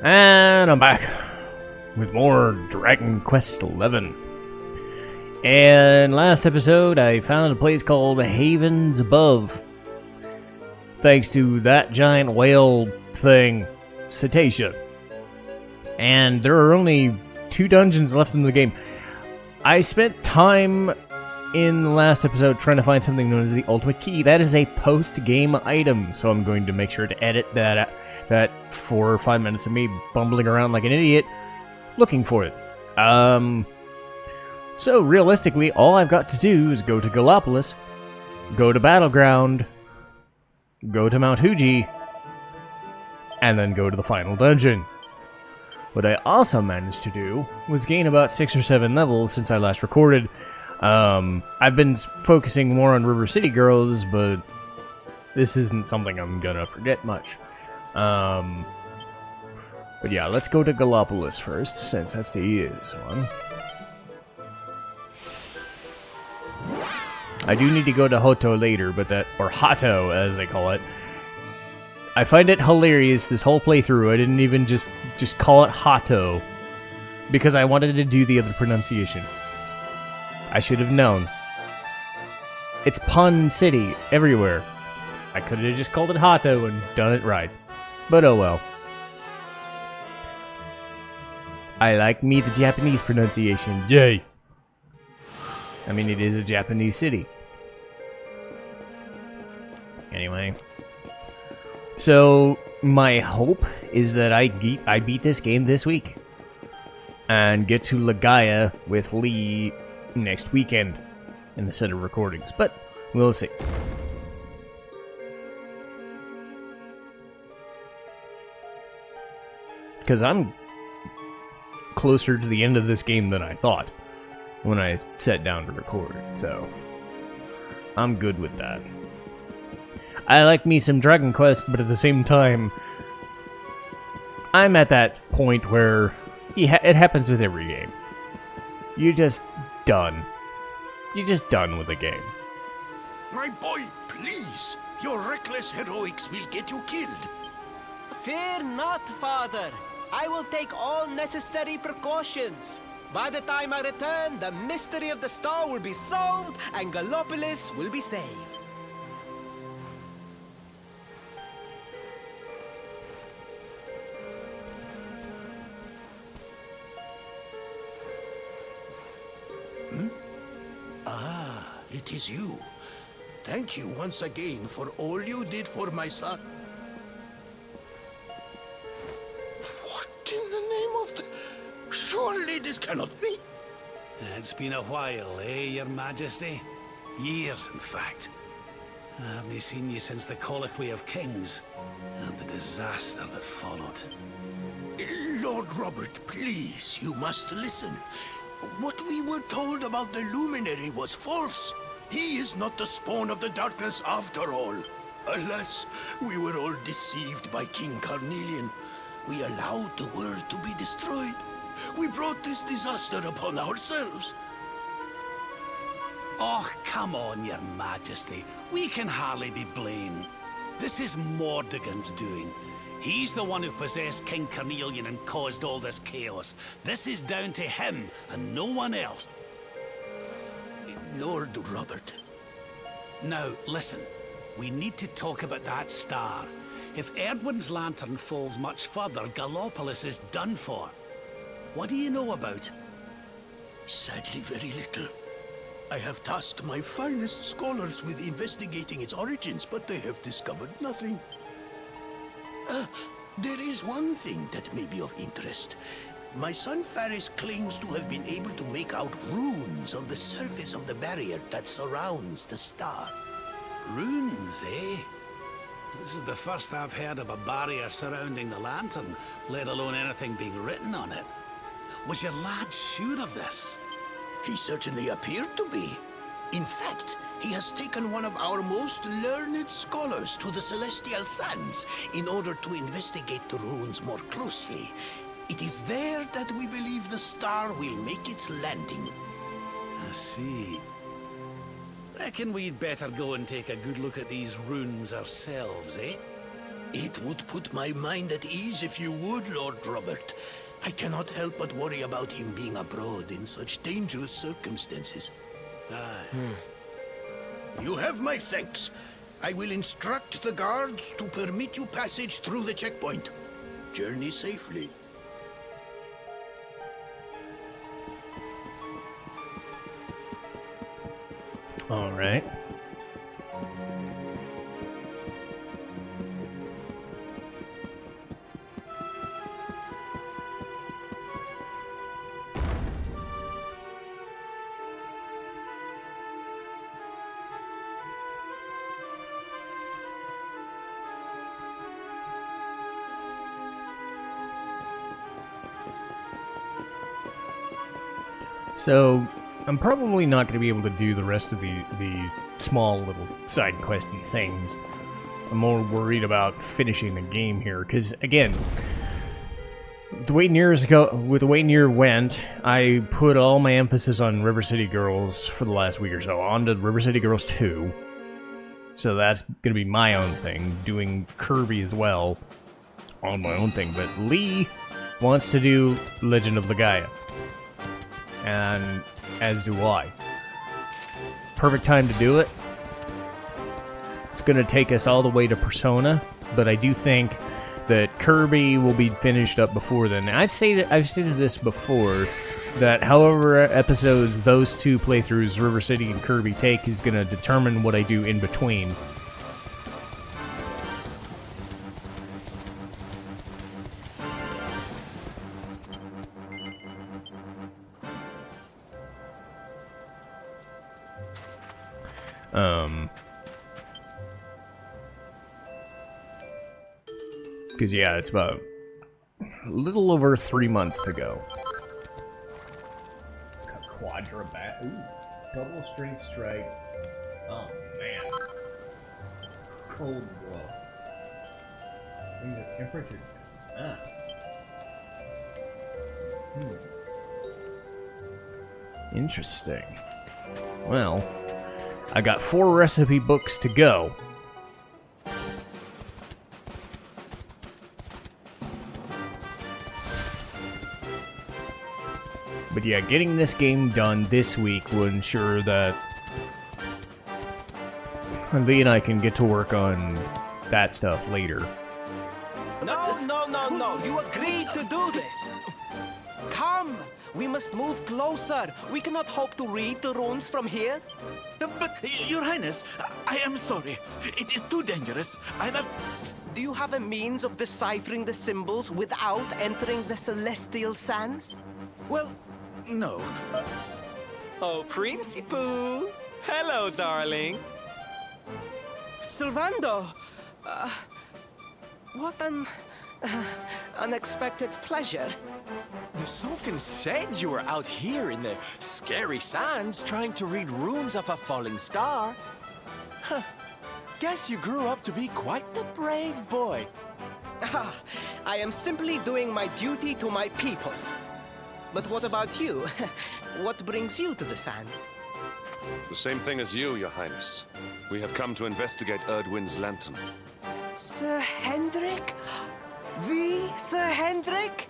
And I'm back with more Dragon Quest XI. And last episode, I found a place called Havens Above. Thanks to that giant whale thing, Cetacean. And there are only 2 dungeons left in the game. I spent time in the last episode trying to find something known as the Ultimate Key. That is a post-game item, so I'm going to make sure to edit that 4 or 5 minutes of me bumbling around like an idiot looking for it. So realistically, all I've got to do is go to Gallopolis, go to Battleground, go to Mount Fuji, and then go to the final dungeon. What I also managed to do was gain about 6 or 7 levels since I last recorded. I've been focusing more on River City Girls, but this isn't something I'm gonna forget much. But yeah, let's go to Gallopolis first, since that's the easiest one. I do need to go to Hoto later, but or Hato, as they call it. I find it hilarious, this whole playthrough. I didn't even just call it Hato, because I wanted to do the other pronunciation. I should have known. It's Pun City, everywhere. I could have just called it Hato and done it right. But oh well. I like me the Japanese pronunciation, yay! I mean, it is a Japanese city. Anyway. So, my hope is that I beat this game this week. And get to Lagaya with Lee next weekend in the set of recordings. But, we'll see. Because I'm closer to the end of this game than I thought when I sat down to record, so I'm good with that. I like me some Dragon Quest, but at the same time, I'm at that point where it happens with every game. You're just done. You're just done with the game. My boy, please! Your reckless heroics will get you killed. Fear not, father. I will take all necessary precautions. By the time I return, the mystery of the star will be solved and Gallopolis will be saved. Ah, it is you. Thank you once again for all you did for my son. What in the name of the... Surely this cannot be. It's been a while, Your Majesty? Years, in fact. I haven't seen you since the Colloquy of Kings, and the disaster that followed. Lord Robert, please, you must listen. What we were told about the Luminary was false. He is not the spawn of the darkness after all. Alas, we were all deceived by King Carnelian. We allowed the world to be destroyed. We brought this disaster upon ourselves. Oh, come on, Your Majesty. We can hardly be blamed. This is Mordegon's doing. He's the one who possessed King Carnelian and caused all this chaos. This is down to him and no one else. Lord Robert. Now, listen. We need to talk about that star. If Erdwin's lantern falls much further, Gallopolis is done for. What do you know about it? Sadly, very little. I have tasked my finest scholars with investigating its origins, but they have discovered nothing. There is one thing that may be of interest. My son Faris claims to have been able to make out runes on the surface of the barrier that surrounds the star. Runes, eh? This is the first I've heard of a barrier surrounding the lantern, let alone anything being written on it. Was your lad sure of this? He certainly appeared to be. In fact, he has taken one of our most learned scholars to the Celestial Sands in order to investigate the runes more closely. It is there that we believe the star will make its landing. I see. Reckon we'd better go and take a good look at these runes ourselves, eh? It would put my mind at ease if you would, Lord Robert. I cannot help but worry about him being abroad in such dangerous circumstances. You have my thanks. I will instruct the guards to permit you passage through the checkpoint. Journey safely. All right. So, I'm probably not going to be able to do the rest of the small little side questy things. I'm more worried about finishing the game here, because, again, the way Nier went, I put all my emphasis on River City Girls for the last week or so, on to River City Girls 2. So that's going to be my own thing, doing Kirby as well on my own thing, but Lee wants to do Legend of Legaia. And as do I. Perfect time to do it. It's going to take us all the way to Persona, but I do think that Kirby will be finished up before then. I've stated this before, that however episodes those two playthroughs, River City and Kirby, take is going to determine what I do in between. Because, yeah, it's about a little over 3 months to go. Quadra bat. Ooh. Double strength strike. Oh, man. Cold blow. Bring the temperature down. Interesting. Well, I got 4 recipe books to go. But yeah, getting this game done this week will ensure that Lee and I can get to work on that stuff later. No. You agreed to do this. Come. We must move closer. We cannot hope to read the runes from here. But, Your Highness, I am sorry. It is too dangerous. Do you have a means of deciphering the symbols without entering the celestial sands? Well, no. Oh, Principoo! Hello, darling. Sylvando! What an unexpected pleasure. The Sultan said you were out here in the scary sands trying to read runes of a falling star. Huh. Guess you grew up to be quite the brave boy. I am simply doing my duty to my people. But what about you? What brings you to the sands? The same thing as you, Your Highness. We have come to investigate Erdwin's lantern. Sir Hendrik? The Sir Hendrik?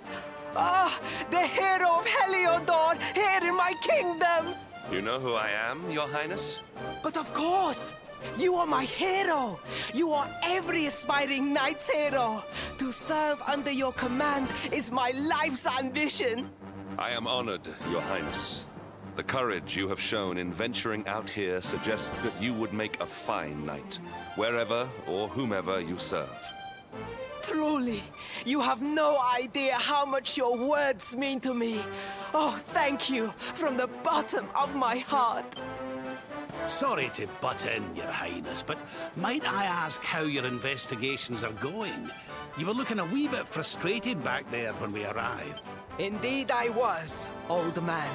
Ah, the hero of Heliodor, here in my kingdom! You know who I am, Your Highness? But of course! You are my hero! You are every aspiring knight's hero! To serve under your command is my life's ambition! I am honored, Your Highness. The courage you have shown in venturing out here suggests that you would make a fine knight, wherever or whomever you serve. Truly, you have no idea how much your words mean to me. Oh, thank you from the bottom of my heart. Sorry to butt in, Your Highness, but might I ask how your investigations are going? You were looking a wee bit frustrated back there when we arrived. Indeed I was, old man.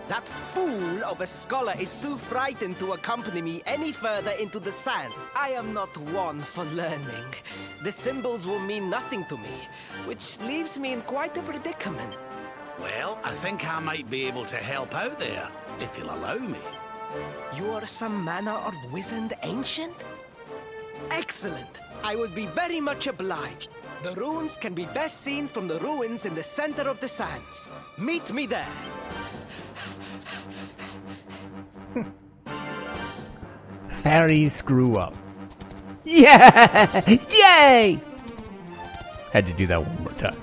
That fool of a scholar is too frightened to accompany me any further into the sand. I am not one for learning. The symbols will mean nothing to me, which leaves me in quite a predicament. Well, I think I might be able to help out there, if you'll allow me. You are some manner of wizened ancient? Excellent! I would be very much obliged. The runes can be best seen from the ruins in the center of the sands. Meet me there. Fairy screw up. Yeah! Yay! Had to do that one more time.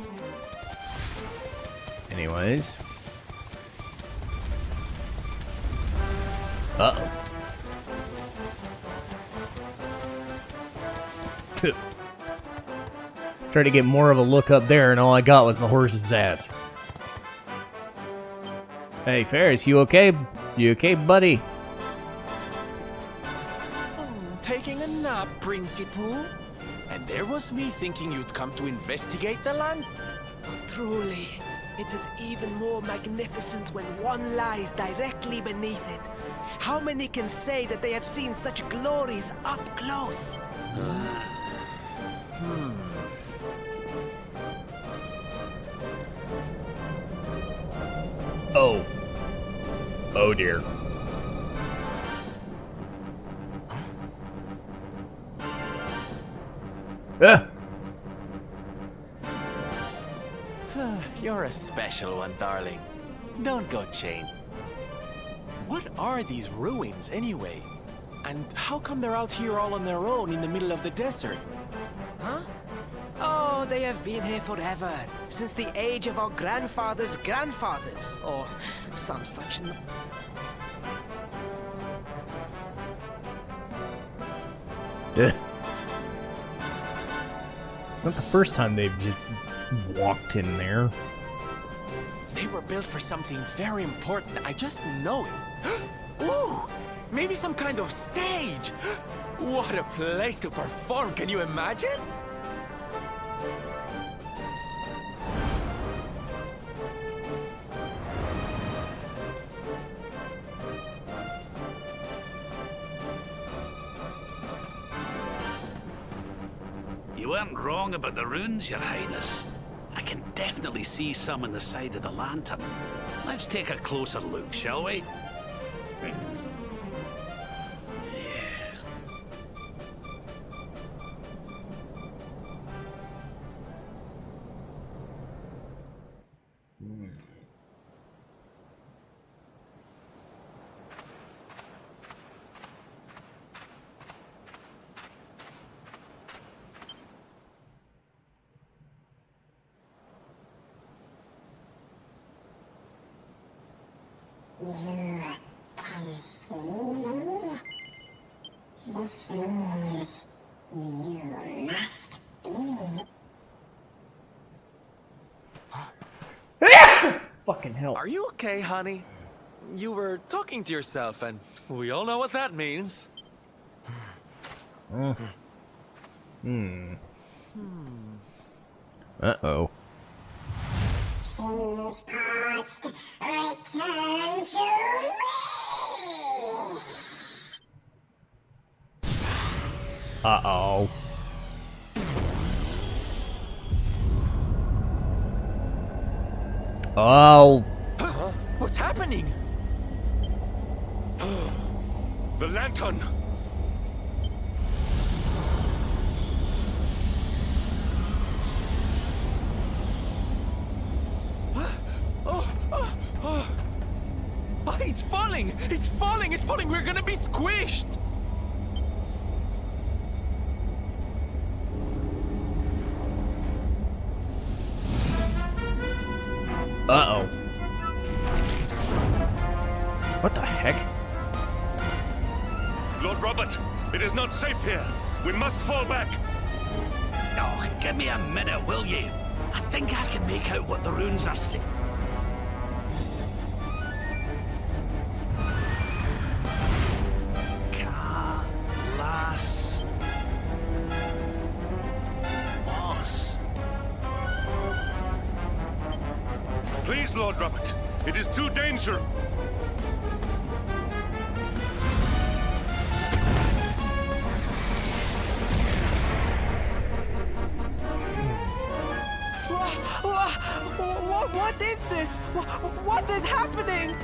Anyways. Uh-oh. Tried to get more of a look up there, and all I got was the horse's ass. Hey, Ferris, you okay? You okay, buddy? Taking a nap, Principal? And there was me thinking you'd come to investigate the land? Truly, it is even more magnificent when one lies directly beneath it. How many can say that they have seen such glories up close? Oh. Oh dear. Ah! You're a special one, darling. Don't go chain. What are these ruins, anyway? And how come they're out here all on their own in the middle of the desert? Huh? Oh, they have been here forever. Since the age of our grandfathers' grandfathers. Or some such... It's not the first time they've just walked in there. They were built for something very important. I just know it. Ooh! Maybe some kind of stage! What a place to perform, can you imagine? You weren't wrong about the runes, Your Highness. I can definitely see some on the side of the lantern. Let's take a closer look, shall we? You can see me? This means you must be. Fucking hell. Are you okay, honey? You were talking to yourself, and we all know what that means. Uh-oh. Things past, return to me! Uh-oh. Oh. What's happening? The lantern! Oh, it's falling! It's falling! It's falling! We're gonna be squished! Uh-oh. What the heck? Lord Robert, it is not safe here. We must fall back. Oh, give me a minute, will you? I think I can make out what the runes are saying. Please, Lord Robert, it is too dangerous. What is this? What is happening?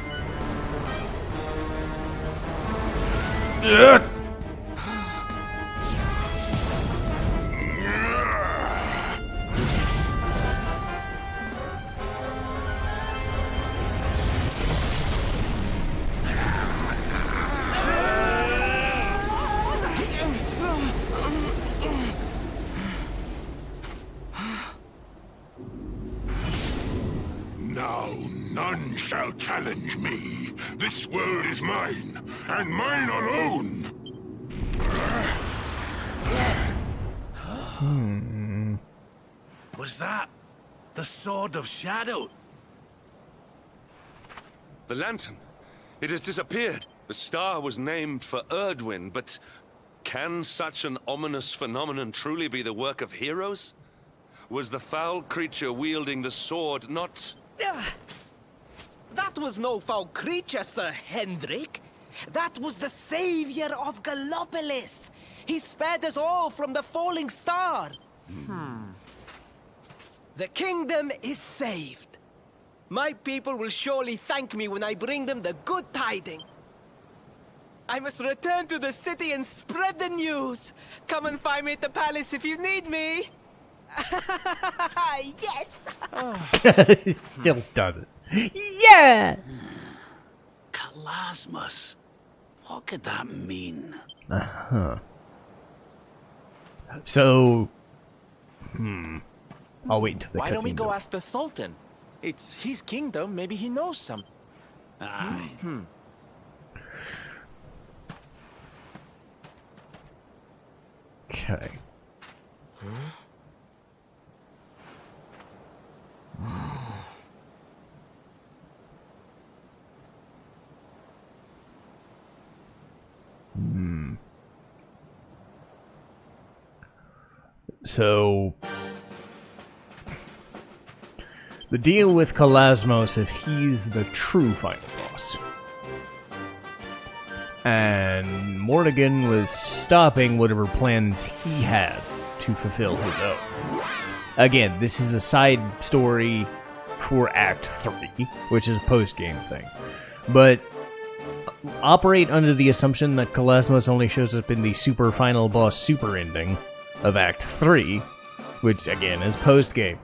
Now none shall challenge me. This world is mine, and mine alone. Was that the Sword of Shadow? The lantern. It has disappeared. The star was named for Erdwin, but can such an ominous phenomenon truly be the work of heroes? Was the foul creature wielding the sword not... That was no foul creature, Sir Hendrik. That was the savior of Gallopolis. He spared us all from the falling star. The kingdom is saved. My people will surely thank me when I bring them the good tidings. I must return to the city and spread the news. Come and find me at the palace if you need me. Yes! He still does it. Yeah! Kalasmus. What could that mean? So... I'll wait until the Why don't we cutscene go goes. ask the Sultan? It's his kingdom, maybe he knows some. Aye. Okay. So, the deal with Kalasmos is he's the true final boss. And Mordegon was stopping whatever plans he had to fulfill his own. Again, this is a side story for Act 3, which is a post-game thing. But operate under the assumption that Kalasmos only shows up in the super final boss super ending of Act 3, which, again, is post-game.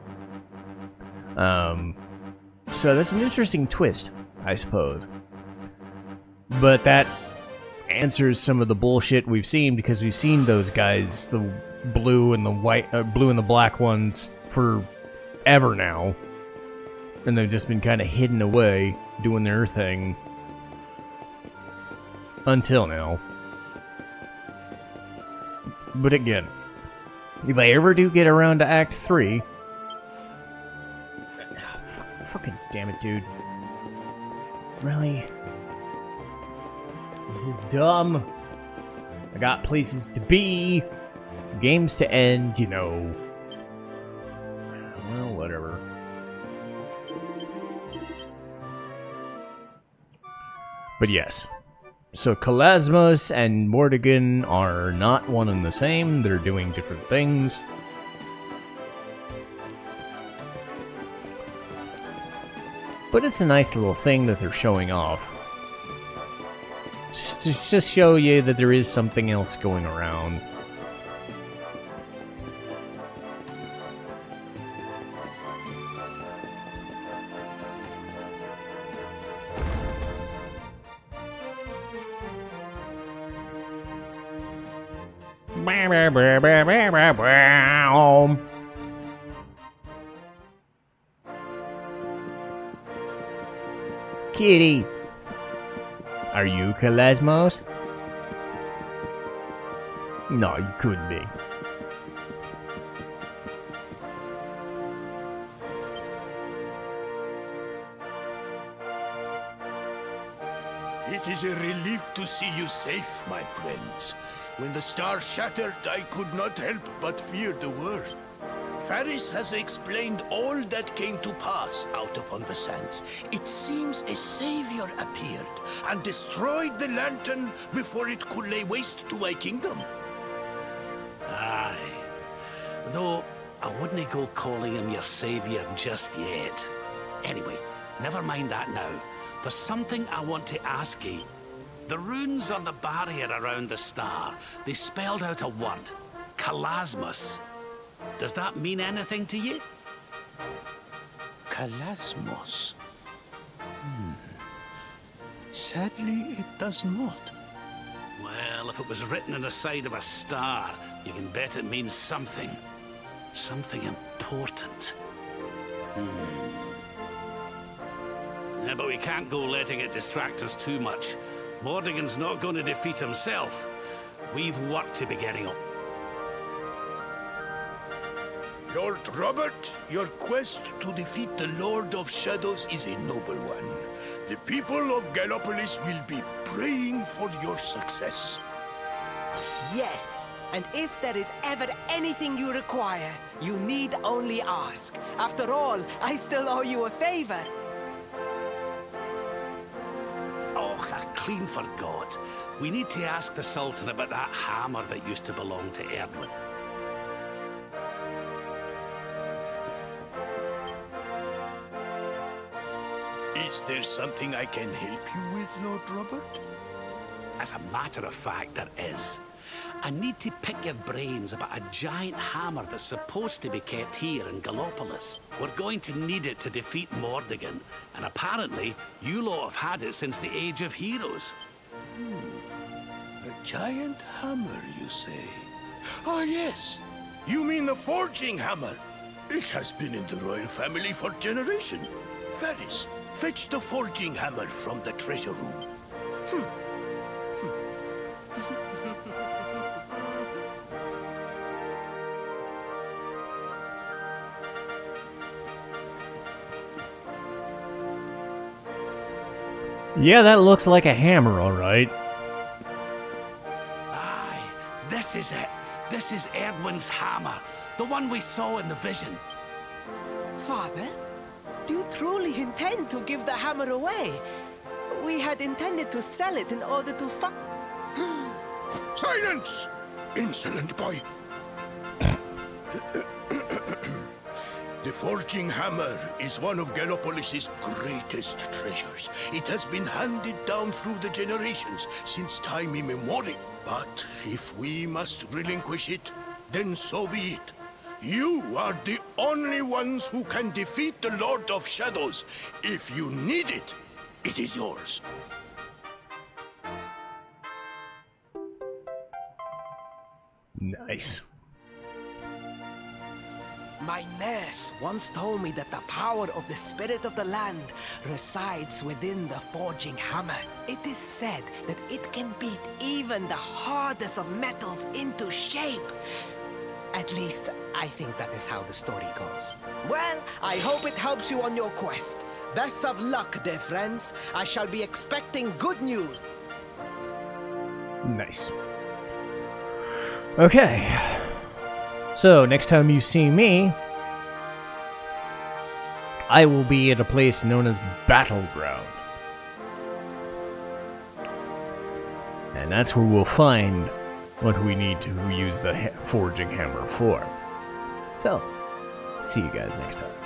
So that's an interesting twist, I suppose. But that answers some of the bullshit we've seen, because we've seen those guys, the blue and the white, blue and the black ones, forever now, and they've just been kind of hidden away, doing their thing, until now. But again, if I ever do get around to Act 3... Fucking damn it, dude. Really? This is dumb. I got places to be, games to end, you know. Well, whatever. But yes. So Kalasmos and Mordegon are not one and the same. They're doing different things. But it's a nice little thing that they're showing off. Just show you that there is something else going around. Kitty, are you Kalasmos? No, you couldn't be. It is a relief to see you safe, my friends. When the star shattered, I could not help but fear the worst. Faris has explained all that came to pass out upon the sands. It seems a savior appeared and destroyed the lantern before it could lay waste to my kingdom. Aye. Though, I wouldn't go calling him your savior just yet. Anyway, never mind that now. There's something I want to ask you. The runes on the barrier around the star, they spelled out a word. Kalasmus. Does that mean anything to you? Kalasmos. Sadly, it does not. Well, if it was written on the side of a star, you can bet it means something. Something important. Yeah, but we can't go letting it distract us too much. Mordigan's not going to defeat himself. We've work to be getting on. Lord Robert, your quest to defeat the Lord of Shadows is a noble one. The people of Gallopolis will be praying for your success. Yes, and if there is ever anything you require, you need only ask. After all, I still owe you a favor. Oh, I clean forgot. We need to ask the Sultan about that hammer that used to belong to Erdwin. Is there something I can help you with, Lord Robert? As a matter of fact, there is. I need to pick your brains about a giant hammer that's supposed to be kept here in Gallopolis. We're going to need it to defeat Mordigan, and apparently, you lot have had it since the Age of Heroes. A giant hammer, you say? Ah, yes. You mean the forging hammer? It has been in the royal family for generations. Varys, fetch the forging hammer from the treasure room. Yeah, that looks like a hammer, alright. Aye, this is it. This is Erdwin's hammer, the one we saw in the vision. Father, do you truly intend to give the hammer away? We had intended to sell it in order to Silence! Insolent boy! The forging hammer is one of Gallopolis' greatest treasures. It has been handed down through the generations since time immemorial. But if we must relinquish it, then so be it. You are the only ones who can defeat the Lord of Shadows. If you need it, it is yours. Nice. My nurse once told me that the power of the spirit of the land resides within the forging hammer. It is said that it can beat even the hardest of metals into shape. At least, I think that is how the story goes. Well, I hope it helps you on your quest. Best of luck, dear friends. I shall be expecting good news. Nice. Okay. So, next time you see me, I will be at a place known as Battleground. And that's where we'll find what we need to use the forging hammer for. So, see you guys next time.